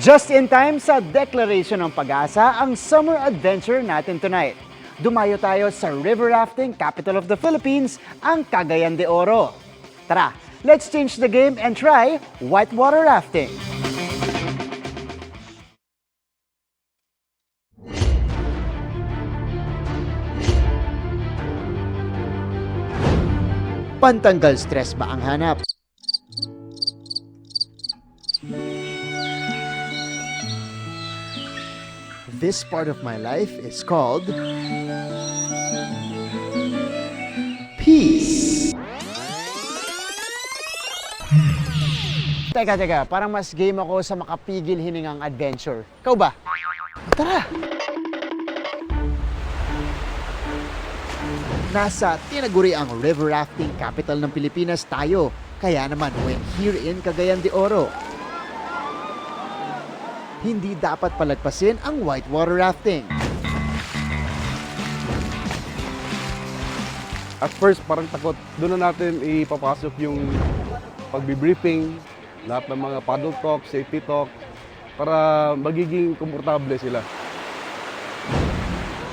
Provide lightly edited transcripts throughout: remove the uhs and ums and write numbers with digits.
Just in time sa Declaration ng Pag-asa ang summer adventure natin tonight. Dumayo tayo sa river rafting capital of the Philippines, ang Cagayan de Oro. Tara, let's change the game and try whitewater rafting. Pantanggal stress ba ang hanap? This part of my life is called peace. Teka, parang mas game ako sa makapigil hiningang adventure. Ikaw ba? Tara! Nasa tinaguri ang river rafting capital ng Pilipinas tayo. Kaya naman, when here in Cagayan de Oro, hindi dapat palagpasin ang whitewater rafting. At first, parang takot. Doon na natin ipapasok yung pagbibriefing, lahat ng mga paddle talk, safety talk, para magiging komportable sila.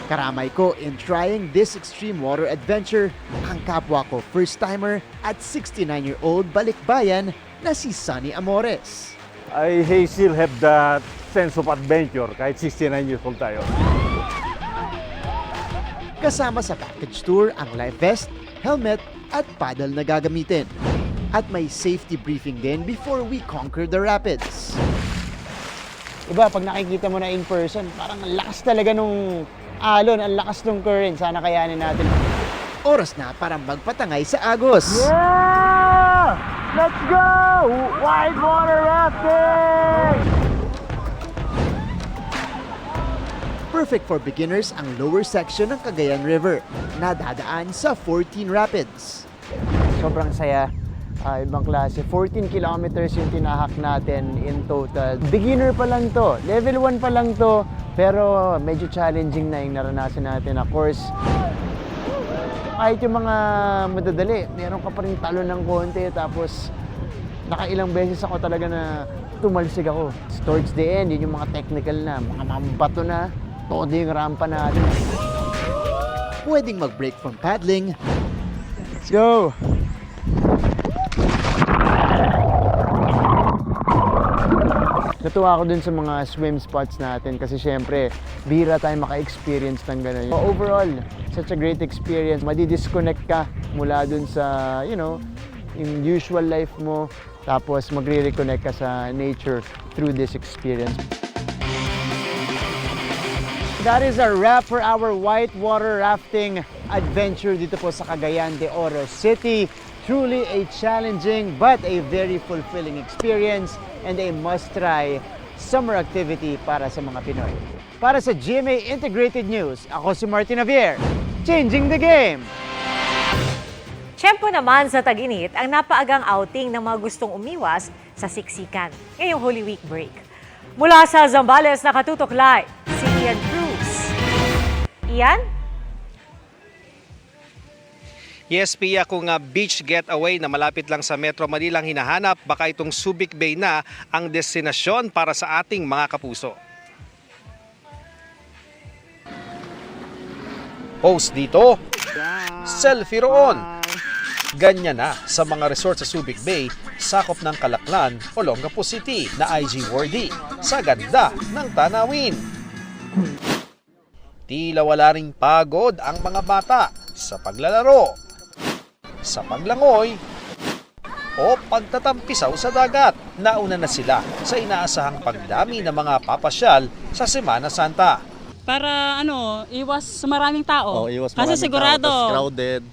Karamay ko in trying this extreme water adventure, ang kapwa ko first-timer at 69-year-old balikbayan na si Sonny Amores. I still have that sense of adventure kahit 69 years old tayo. Kasama sa package tour ang life vest, helmet at paddle na gagamitin. At may safety briefing din before we conquer the rapids. Iba, pag nakikita mo na in person, parang ang lakas talaga nung alon, ang lakas ng current. Sana kayanin natin. Oras na para magpatangay sa agos. Yeah! Let's go! Whitewater rafting! Perfect for beginners ang lower section ng Cagayan River na dadaan sa 14 rapids. Sobrang saya. Ibang klase. 14 kilometers yung tinahak natin in total. Beginner pa lang to. Level 1 pa lang to. Pero medyo challenging na yung naranasan natin. Of course, kahit yung mga madadali, meron ka pa rin talo ng konti. Tapos, nakailang beses ako talaga na tumalsik ako. Towards the end, yun yung mga technical na, mga mambato na, todo yung rampa natin. Pwedeng mag-break from paddling. Let's go! Natuwa ako dun sa mga swim spots natin kasi syempre, bihira tayo maka-experience ng gano'n. Overall, such a great experience. Madi-disconnect ka mula dun sa, in usual life mo, tapos magre-reconnect ka sa nature through this experience. That is a wrap for our whitewater rafting adventure dito po sa Cagayan de Oro City. Truly a challenging but a very fulfilling experience and a must-try summer activity para sa mga Pinoy. Para sa GMA Integrated News, ako si Martin Javier, changing the game! Tiyempo naman sa tag-init ang napaagang outing ng mga gustong umiwas sa siksikan ngayong Holy Week break. Mula sa Zambales, nakatutok live si Ian Cruz. Ian? Yes, Pia, kung beach getaway na malapit lang sa Metro Manila ang hinahanap, baka itong Subic Bay na ang destinasyon para sa ating mga kapuso. Post dito, selfie roon. Ganyan na sa mga resort sa Subic Bay, sakop ng Calaklan, Olongapo City na IG worthy sa ganda ng tanawin. Tila wala ring pagod ang mga bata sa paglalaro, sa paglangoy, o pagtatampisaw sa dagat. Nauna na sila sa inaasahang pagdami ng mga papasyal sa Semana Santa. Para iwas sa maraming tao. Iwas Kasi maraming sigurado. tao, crowded.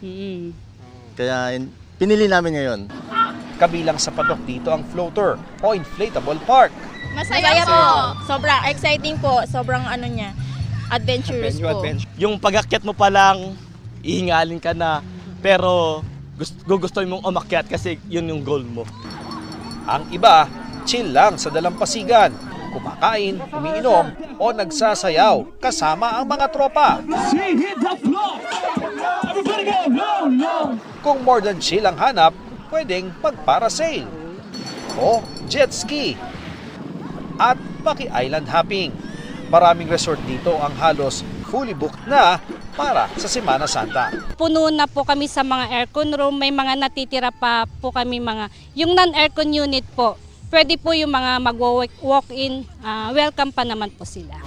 Kaya pinili namin ngayon. Kabilang sa patok dito ang floater o inflatable park. Masaya po. Sobrang exciting po. Sobrang adventurous po. Yung pag-akyat mo pa lang, ihingalin ka na. Pero gugustuhin mong umakyat kasi yun yung goal mo. Ang iba, chill lang sa dalampasigan, kumakain, umiinom o nagsasayaw kasama ang mga tropa. Kung more than chill ang hanap, pwedeng mag-parasail o jet ski. At maki-island hopping. Maraming resort dito ang halos fully booked na para sa Semana Santa. Puno na po kami sa mga aircon room. May mga natitira pa po kami yung non-aircon unit po. Pwede po yung mga mag-walk-in. Welcome pa naman po sila.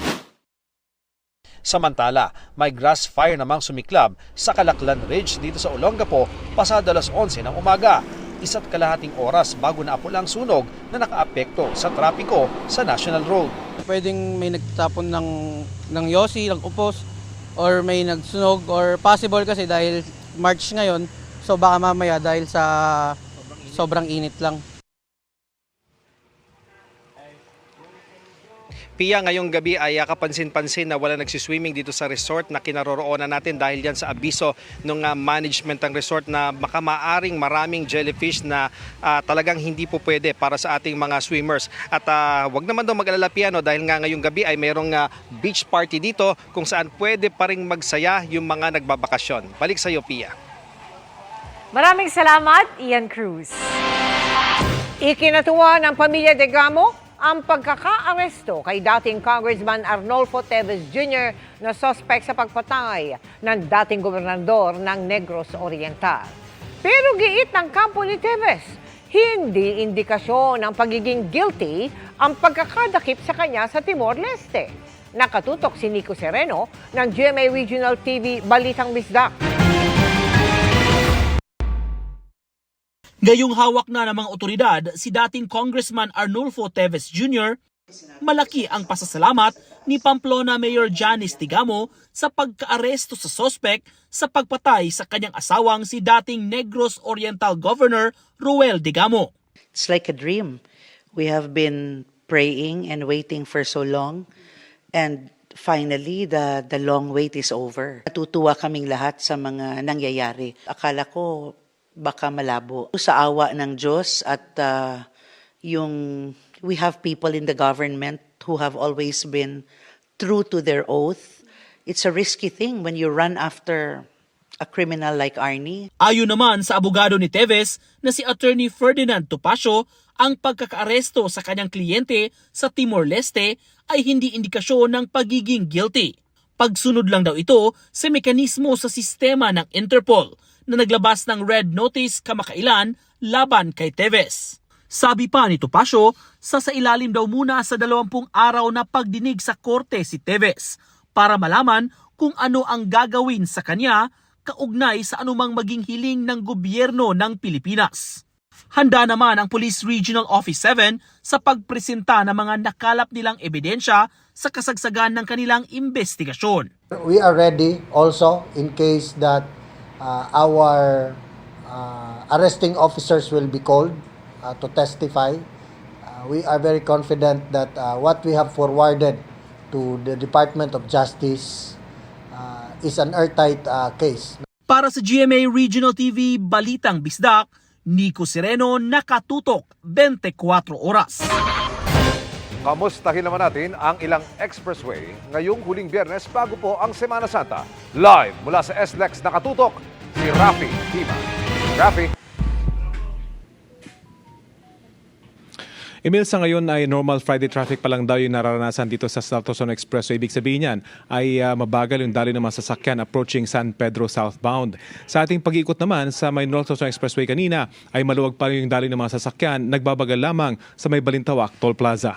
Samantala, may grass fire namang sumiklab sa Calaklan Ridge dito sa Olongapo pasado alas 11 ng umaga. 1.5 oras bago naapula ang sunog na nakaapekto sa trapiko sa National Road. Pwedeng may nagtapon ng yosi, ng upos, or may nagsunog, or possible kasi dahil March ngayon, so baka mamaya dahil sa sobrang init lang. Pia, ngayong gabi ay kapansin-pansin na wala nagsiswimming dito sa resort na kinaroroonan natin dahil yan sa abiso ng management ng resort na baka maaring maraming jellyfish na talagang hindi po pwede para sa ating mga swimmers. At wag naman daw mag-alala, Pia, no, dahil nga ngayong gabi ay mayroong beach party dito kung saan pwede pa ring magsaya yung mga nagbabakasyon. Balik sa iyo, Pia. Maraming salamat, Ian Cruz. Ikinatuwa ng pamilya Degamo ang pagkaka-aresto kay dating Congressman Arnolfo Teves Jr. na suspect sa pagpatay ng dating gobernador ng Negros Oriental. Pero giit ng kampo ni Teves, hindi indikasyon ng pagiging guilty ang pagkakadakip sa kanya sa Timor-Leste. Nakatutok si Nico Sereno ng GMA Regional TV Balitang Bisdak. Ngayong hawak na ng mga otoridad si dating Congressman Arnolfo Teves Jr., malaki ang pasasalamat ni Pamplona Mayor Janice Tigamo sa pagkaaresto sa sospek sa pagpatay sa kanyang asawang si dating Negros Oriental Governor Ruel Digamo. It's like a dream. We have been praying and waiting for so long, and finally the long wait is over. Natutuwa kaming lahat sa mga nangyayari. Akala ko baka malabo. Sa awa ng Diyos at we have people in the government who have always been true to their oath. It's a risky thing when you run after a criminal like Arnie. Ayon naman sa abogado ni Teves na si Attorney Ferdinand Topacio, ang pagkakaaresto sa kanyang kliyente sa Timor-Leste ay hindi indikasyon ng pagiging guilty. Pagsunod lang daw ito sa mekanismo sa sistema ng Interpol na naglabas ng red notice kamakailan laban kay Teves. Sabi pa ni Topacio, sasailalim daw muna sa 20 araw na pagdinig sa korte si Teves para malaman kung ano ang gagawin sa kanya kaugnay sa anumang maging hiling ng gobyerno ng Pilipinas. Handa naman ang Police Regional Office 7 sa pagpresenta ng mga nakalap nilang ebidensya sa kasagsagan ng kanilang investigasyon. We are ready also in case that our arresting officers will be called to testify. We are very confident that what we have forwarded to the Department of Justice is an airtight case. Para sa GMA Regional TV Balitang Bisdak, Nico Sereno, nakatutok 24 oras. Kamustahin naman natin ang ilang expressway ngayong huling Biyernes bago po ang Semana Santa. Live mula sa SLEX nakatutok si Rafi Tima. Rafi. Emil, sa ngayon ay normal Friday traffic pa lang daw yung nararanasan dito sa South Luzon Expressway. Ibig sabihin yan ay mabagal yung daloy ng mga sasakyan approaching San Pedro southbound. Sa ating pag-ikot naman sa may North Luzon Expressway kanina ay maluwag pa rin yung daloy ng mga sasakyan. Nagbabagal lamang sa may Balintawak Toll Plaza.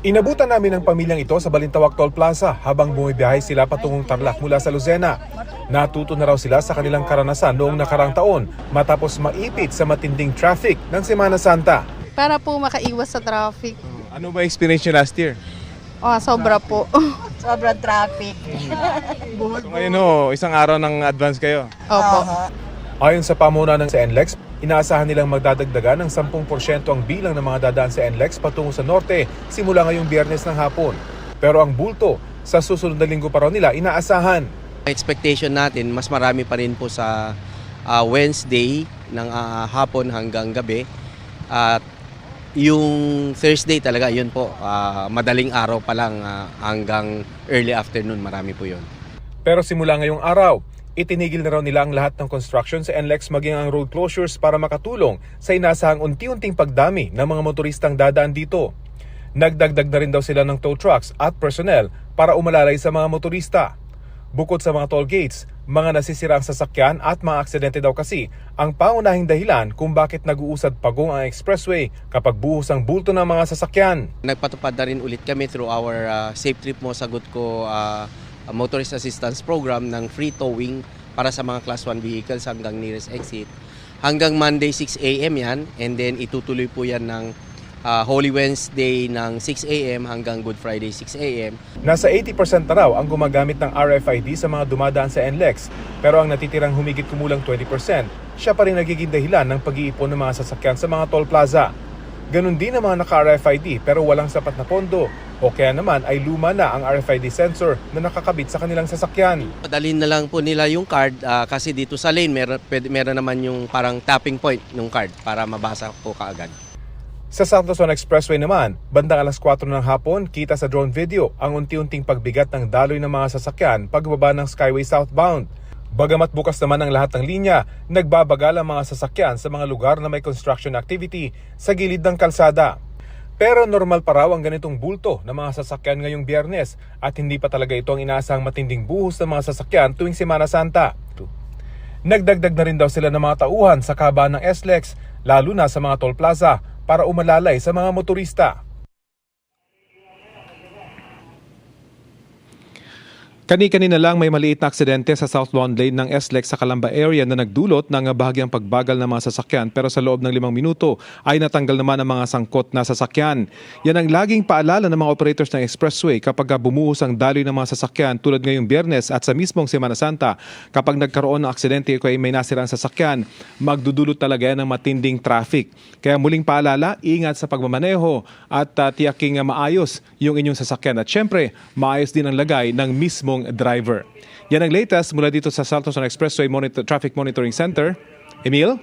Inabutan namin ang pamilyang ito sa Balintawak Toll Plaza habang bumibiyahe sila patungong Tarlac mula sa Lucena. Natuto na raw sila sa kanilang karanasan noong nakarang taon matapos maipit sa matinding traffic ng Semana Santa. Para po makaiwas sa traffic. Ano ba experience nyo last year? Sobra po. Sobrang traffic. So ngayon isang araw ng advance kayo? Opo. Ayon sa pamunuan ng NLEX, inaasahan nilang magdadagdagan ng 10% ang bilang ng mga dadaan sa NLEX patungo sa norte simula ngayong Biyernes ng hapon. Pero ang bulto sa susunod na linggo pa raw nila inaasahan. Expectation natin, mas marami pa rin po sa Wednesday ng hapon hanggang gabi. At yung Thursday talaga, yun po, madaling araw pa lang hanggang early afternoon, marami po yun. Pero simula ngayong araw, Itinigil na raw nila ang lahat ng construction sa NLEX maging ang road closures para makatulong sa inasahang unti-unting pagdami ng mga motoristang dadaan dito. Nagdagdag na rin daw sila ng tow trucks at personnel para umalalay sa mga motorista. Bukod sa mga toll gates, mga nasisirang sasakyan at mga aksidente daw kasi ang pangunahing dahilan kung bakit nag-uusad pagong ang expressway kapag buhos ang bulto ng mga sasakyan. Nagpatupad na rin ulit kami through our Safe Trip Mo Sagot Ko Motorist Assistance Program ng free towing para sa mga Class 1 vehicles hanggang nearest exit. Hanggang Monday 6 a.m. yan, and then itutuloy po yan ng Holy Wednesday ng 6 a.m. hanggang Good Friday 6 a.m. Nasa 80% na raw ang gumagamit ng RFID sa mga dumadaan sa NLEX, pero ang natitirang humigit kumulang 20%, siya pa rin nagiging dahilan ng pag-iipon ng mga sasakyan sa mga toll plaza. Ganon din ang mga naka-RFID pero walang sapat na pondo, o kaya naman ay luma na ang RFID sensor na nakakabit sa kanilang sasakyan. Padalhin na lang po nila yung card kasi dito sa lane meron naman yung parang tapping point ng card para mabasa po kaagad. Sa South Luzon Expressway naman, bandang alas 4 ng hapon, kita sa drone video ang unti-unting pagbigat ng daloy ng mga sasakyan pagbaba ng Skyway southbound. Bagamat bukas naman ang lahat ng linya, nagbabagal ang mga sasakyan sa mga lugar na may construction activity sa gilid ng kalsada. Pero normal pa raw ang ganitong bulto ng mga sasakyan ngayong Biyernes at hindi pa talaga ito ang inaasahang matinding buhos ng mga sasakyan tuwing Semana Santa. Nagdagdag na rin daw sila ng mga tauhan sa kahabaan ng SLEX, lalo na sa mga toll plaza, para umalalay sa mga motorista. Kani-kanina lang may maliit na aksidente sa southbound lane ng SLEX sa Calamba area na nagdulot ng bahagyang pagbagal ng mga sasakyan, pero sa loob ng 5 minuto ay natanggal naman ang mga sangkot na sasakyan. Yan ang laging paalala ng mga operators ng expressway kapag bumuhos ang daloy ng mga sasakyan tulad ngayong Biyernes at sa mismong Semana Santa. Kapag nagkaroon ng aksidente o may nasirang sasakyan, magdudulot talaga yan ng matinding traffic. Kaya muling paalala, ingat sa pagmamaneho at tiyaking maayos yung inyong sasakyan at syempre maayos din ang lagay ng mismong driver. Yan ang latest mula dito sa South Luzon Expressway Traffic Monitoring Center. Emil?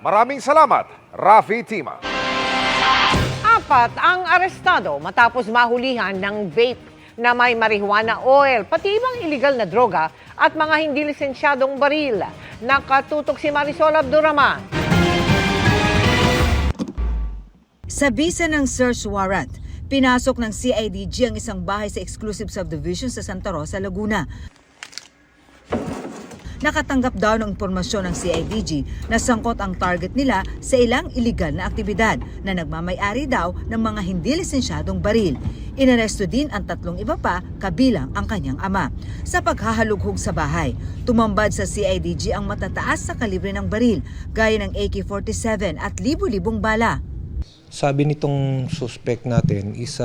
Maraming salamat, Rafi Tima. 4 ang arestado matapos mahulihan ng vape na may marijuana oil, pati ibang illegal na droga at mga hindi lisensyadong baril. Nakatutok si Marisol Abduraman. Sa bisa ng search warrant, pinasok ng CIDG ang isang bahay sa exclusive subdivision sa Santa Rosa, Laguna. Nakatanggap daw ng impormasyon ng CIDG na sangkot ang target nila sa ilang illegal na aktibidad na nagmamay-ari daw ng mga hindi lisensyadong baril. Inaresto din ang 3 iba pa kabilang ang kanyang ama. Sa paghahalughog sa bahay, tumambad sa CIDG ang matataas sa kalibre ng baril gaya ng AK-47 at libu-libong bala. Sabi nitong suspect natin is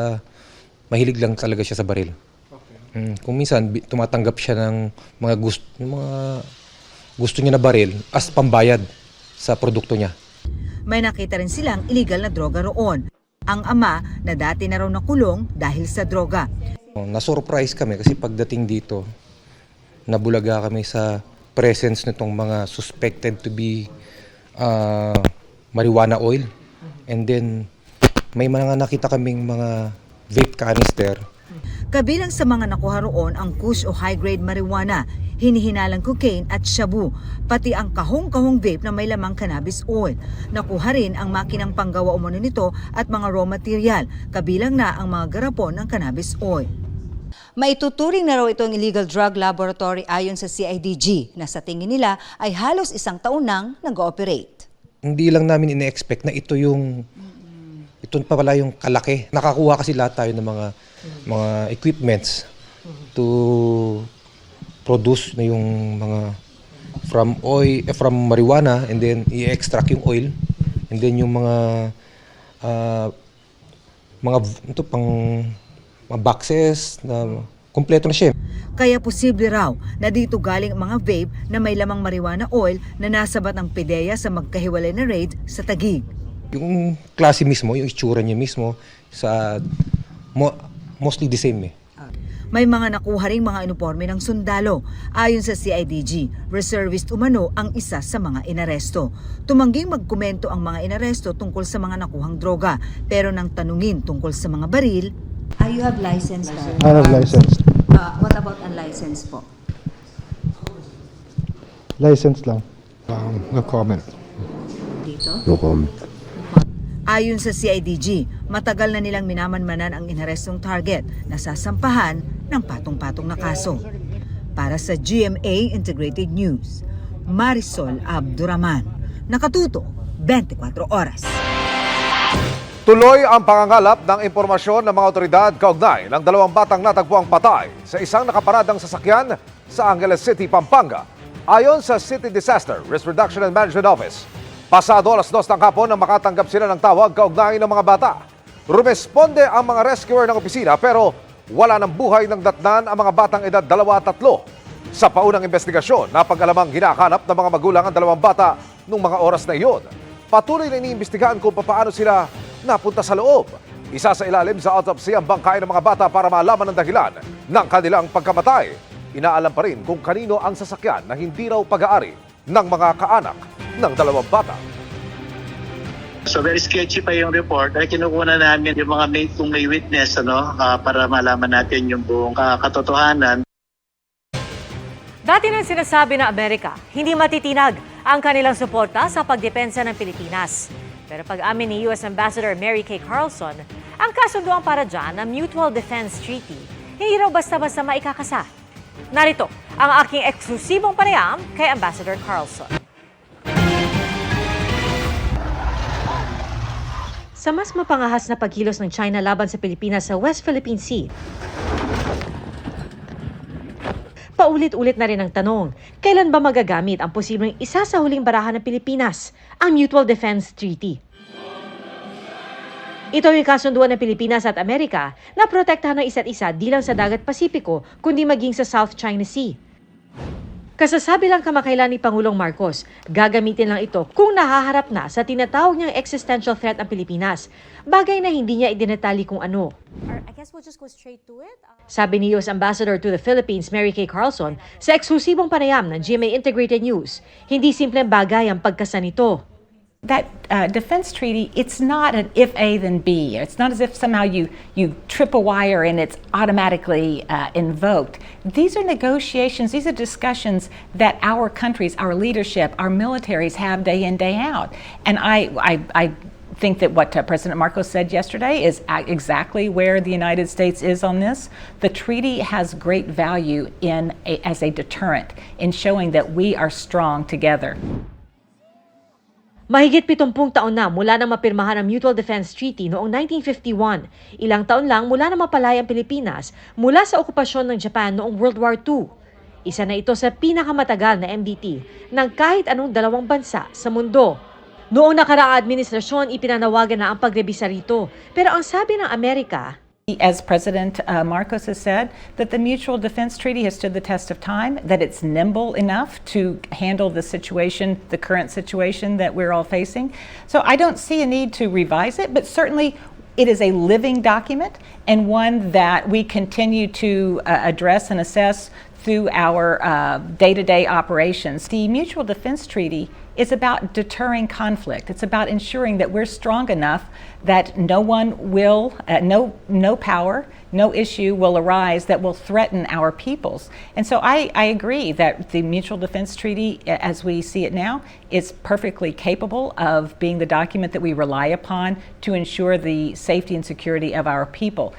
mahilig lang talaga siya sa baril. Okay. Kung minsan tumatanggap siya ng mga gusto niya na baril as pambayad sa produkto niya. May nakita rin silang illegal na droga roon. Ang ama na dati na raw nakulong dahil sa droga. Na-surprise kami kasi pagdating dito, nabulaga kami sa presence nitong mga suspected to be marijuana oil. And then, may mga nakita kaming mga vape canister. Kabilang sa mga nakuha roon ang kush o high-grade marijuana, hinihinalang cocaine at shabu, pati ang kahong-kahong vape na may lamang cannabis oil. Nakuha rin ang makinang panggawa umano nito at mga raw material, kabilang na ang mga garapon ng cannabis oil. Maituturing na raw itong illegal drug laboratory ayon sa CIDG na sa tingin nila ay halos 1 taon nang nag-ooperate. Hindi lang namin ine-expect na ito pa pala yung kalaki. Nakakuha kasi lahat tayo ng mga equipments to produce na yung mga from marijuana, and then i-extract yung oil, and then yung mga boxes na kumpleto na siya. Kaya posible raw na dito galing ang mga vape na may lamang marijuana oil na nasabat ng PDEA sa magkahiwalay na raid sa Taguig. Yung klase mismo, yung itsura niya mismo, mostly the same. May mga nakuha ring mga uniforme ng sundalo. Ayon sa CIDG, reservist umano ang isa sa mga inaresto. Tumangging magkomento ang mga inaresto tungkol sa mga nakuhang droga, pero nang tanungin tungkol sa mga baril, You have license? I have license. What about unlicensed po? License lang. No comment. No comment. Ayon sa CIDG, matagal na nilang minamanmanan ang inarestong target na sasampahan ng patong-patong na kaso. Para sa GMA Integrated News, Marisol Abduraman, nakatuto 24 oras. Tuloy ang pangangalap ng impormasyon ng mga otoridad kaugnay ng 2 batang natagpuang patay sa isang nakaparadang sasakyan sa Angeles City, Pampanga. Ayon sa City Disaster Risk Reduction and Management Office, pasado 2:00 ng hapon nang makatanggap sila ng tawag kaugnay ng mga bata. Rumesponde ang mga rescuer ng opisina pero wala ng buhay ng datnan ang mga batang edad 2 at 3. Sa paunang investigasyon, napag-alamang hinahanap ng mga magulang ang 2 bata nung mga oras na iyon. Patuloy na iniimbestigahan kung paano sila napunta sa loob. Isa sa ilalim sa autopsy ang bangkay ng mga bata para malaman ang dahilan ng kanilang pagkamatay. Inaalam pa rin kung kanino ang sasakyan na hindi raw pag-aari ng mga kaanak ng 2 bata. So very sketchy pa yung report. Ay kinukuha namin yung mga kung may witness para malaman natin yung buong katotohanan. Dati nang sinasabi na Amerika, hindi matitinag ang kanilang suporta sa pagdepensa ng Pilipinas. Pero pag-amin ni U.S. Ambassador Mary Kay Carlson, ang kasunduan para dyan ng Mutual Defense Treaty, hindi raw basta-basta maikakasa. Narito ang aking eksklusibong panayam kay Ambassador Carlson. Sa mas mapangahas na pagkilos ng China laban sa Pilipinas sa West Philippine Sea, paulit-ulit na rin ang tanong, kailan ba magagamit ang posibleng isa sa huling barahan ng Pilipinas, ang Mutual Defense Treaty? Ito yung kasunduan ng Pilipinas at Amerika na protektahan ng isa't isa di lang sa Dagat Pasipiko, kundi maging sa South China Sea. Kasasabi lang kamakailan ni Pangulong Marcos, gagamitin lang ito kung nahaharap na sa tinatawag niyang existential threat ang Pilipinas, bagay na hindi niya idinatali kung ano. Sabi ni U.S. Ambassador to the Philippines, Mary Kay Carlson, sa eksklusibong panayam ng GMA Integrated News, hindi simpleng bagay ang pagkasa nito. That defense treaty, it's not an if A then B. It's not as if somehow you trip a wire and it's automatically invoked. These are negotiations, these are discussions that our countries, our leadership, our militaries have day in, day out. And I think that what President Marcos said yesterday is exactly where the United States is on this. The treaty has great value as a deterrent in showing that we are strong together. Mahigit 70 taon na mula nang mapirmahan ang Mutual Defense Treaty noong 1951. Ilang taon lang mula nang mapalaya ang Pilipinas mula sa okupasyon ng Japan noong World War II. Isa na ito sa pinakamatagal na MDT ng kahit anong 2 bansa sa mundo. Noong nakaraang administrasyon, ipinanawagan na ang pagrebisa rito. Pero ang sabi ng Amerika, as President Marcos has said, that the Mutual Defense Treaty has stood the test of time, that it's nimble enough to handle the situation, the current situation that we're all facing. So I don't see a need to revise it, but certainly it is a living document and one that we continue to address and assess through our day-to-day operations. The Mutual Defense Treaty is about deterring conflict. It's about ensuring that we're strong enough that no one will, no power, no issue will arise that will threaten our peoples. And so I agree that the Mutual Defense Treaty, as we see it now, is perfectly capable of being the document that we rely upon to ensure the safety and security of our people.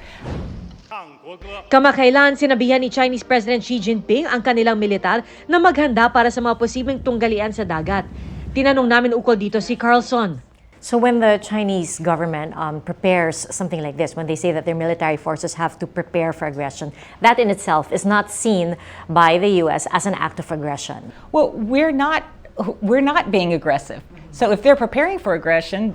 Kamakailan sinabihan ni Chinese President Xi Jinping ang kanilang militar na maghanda para sa mga posibleng tunggalian sa dagat. Tinanong namin ukol dito si Carlson. So when the Chinese government prepares something like this, when they say that their military forces have to prepare for aggression, that in itself is not seen by the U.S. as an act of aggression. Well, we're not being aggressive. So if they're preparing for aggression,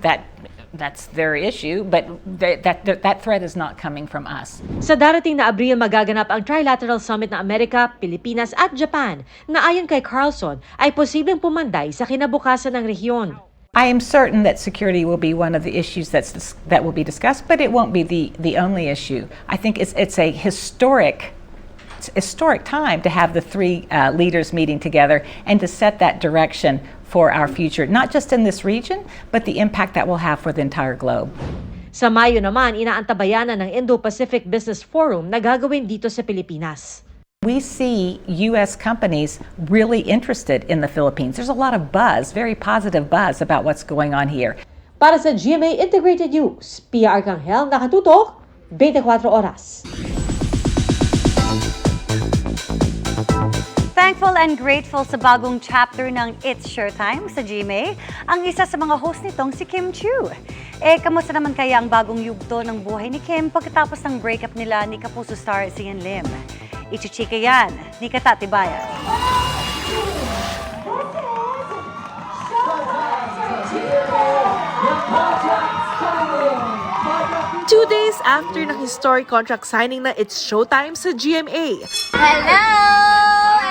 that's their issue, but that threat is not coming from us. Sa darating na Abril magaganap ang Trilateral Summit ng Amerika, Pilipinas at Japan na ayon kay Carlson ay posibleng pumanday sa kinabukasan ng rehiyon. I am certain that security will be one of the issues that will be discussed, but it won't be the only issue. I think it's a historic time to have the 3 leaders meeting together and to set that direction for our future, not just in this region, but the impact that will have for the entire globe. Sa Mayo naman, inaantabayanan ng Indo-Pacific Business Forum na gagawin dito sa Pilipinas. We see U.S. companies really interested in the Philippines. There's a lot of buzz, very positive buzz about what's going on here. Para sa GMA Integrated News, Pia Arcangel, nakatutok, 24 oras. Thankful and grateful sa bagong chapter ng It's Showtime sa GMA, ang isa sa mga host nitong si Kim Chiu. Kamusta naman kaya ang bagong yugto ng buhay ni Kim pagkatapos ng breakup nila ni Kapuso star Sian Lim? Ichichika yan ni Katatibayan. 2 days after ng historic contract signing na It's Showtime sa GMA. Hello,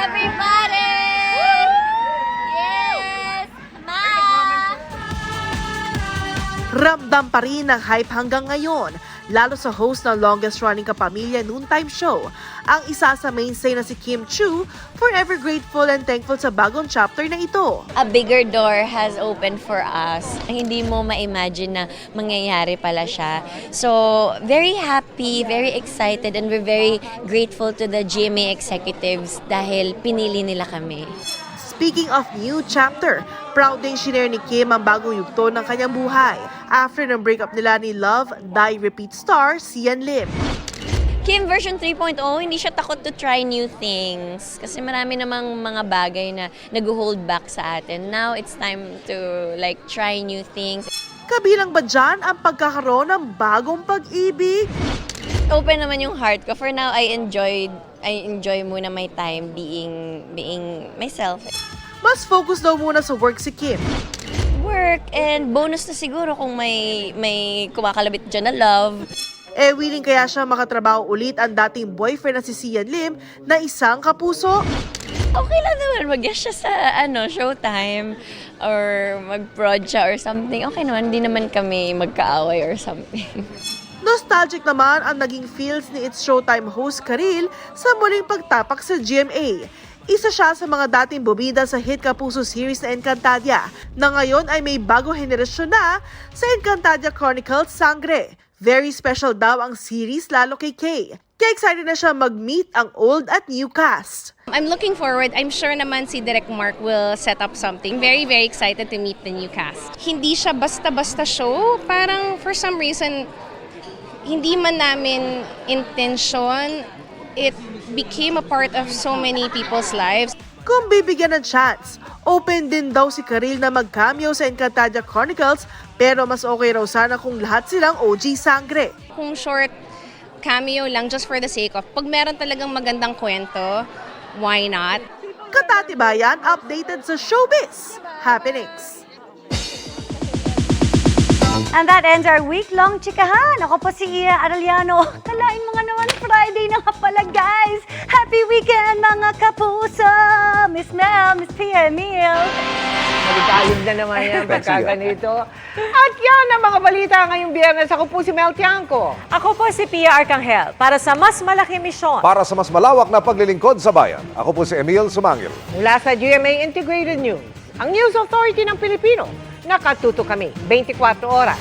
everybody! Yes, Ma! Ramdam pa rin ang hype hanggang ngayon, lalo sa host ng longest-running kapamilya noontime show, ang isa sa mainstay na si Kim Chiu, forever grateful and thankful sa bagong chapter na ito. A bigger door has opened for us. Hindi mo ma-imagine na mangyayari pala siya. So, very happy, very excited, and we're very grateful to the GMA executives dahil pinili nila kami. Speaking of new chapter, proud din shinare ni Kim ang bagong yugto ng kanyang buhay after ng breakup nila ni Love, Die, Repeat star Sian Lim. Kim version 3.0, hindi siya takot to try new things. Kasi marami namang mga bagay na nag-hold back sa atin. Now, it's time to try new things. Kabilang ba dyan ang pagkakaroon ng bagong pag-ibig? Open naman yung heart ko. For now, I enjoy muna my time being myself. Mas focus daw muna sa work si Kim. Work, and bonus na siguro kung may kumakalabit dyan na love. Willing kaya siya makatrabaho ulit ang dating boyfriend na si Sian Lim na isang kapuso? Okay lang naman mag-guest siya sa Showtime or mag-prod siya or something. Okay naman, hindi naman kami magkaaway or something. Nostalgic naman ang naging feels ni It's Showtime host Karil sa muling pagtapak sa GMA. Isa siya sa mga dating bumida sa hit Kapuso series na Encantadia, na ngayon ay may bagong henerasyon na sa Encantadia Chronicles Sangre. Very special daw ang series lalo kay Kay. Kaya excited na siya mag-meet ang old at new cast. I'm looking forward. I'm sure naman si Direk Mark will set up something. Very, very excited to meet the new cast. Hindi siya basta-basta show. Parang for some reason, hindi man namin intensyon. It became a part of so many people's lives. Kung bibigyan ng chance, open din daw si Karil na mag-cameo sa Encantadia Chronicles, pero mas okay raw sana kung lahat silang OG Sangre. Kung short cameo lang just for the sake of, pag meron talagang magandang kwento, why not? Katatibayan, updated sa showbiz happenings. And that ends our week-long chikahan. Ako po si Ia Arellano. Kalain mga naman, Friday na nga pala, guys. Happy weekend, mga kapuso! Miss Mel, Miss Pia, Emil. Magkaalib na naman yan pagkaganito. At yan ang mga balita ngayong Biyernes. Ako po si Mel Tiangco. Ako po si Pia Arcangel para sa mas malaking misyon. Para sa mas malawak na paglilingkod sa bayan, ako po si Emil Sumangil. Mula sa GMA Integrated News, ang News Authority ng Pilipino. Nakatuto kami 24 oras.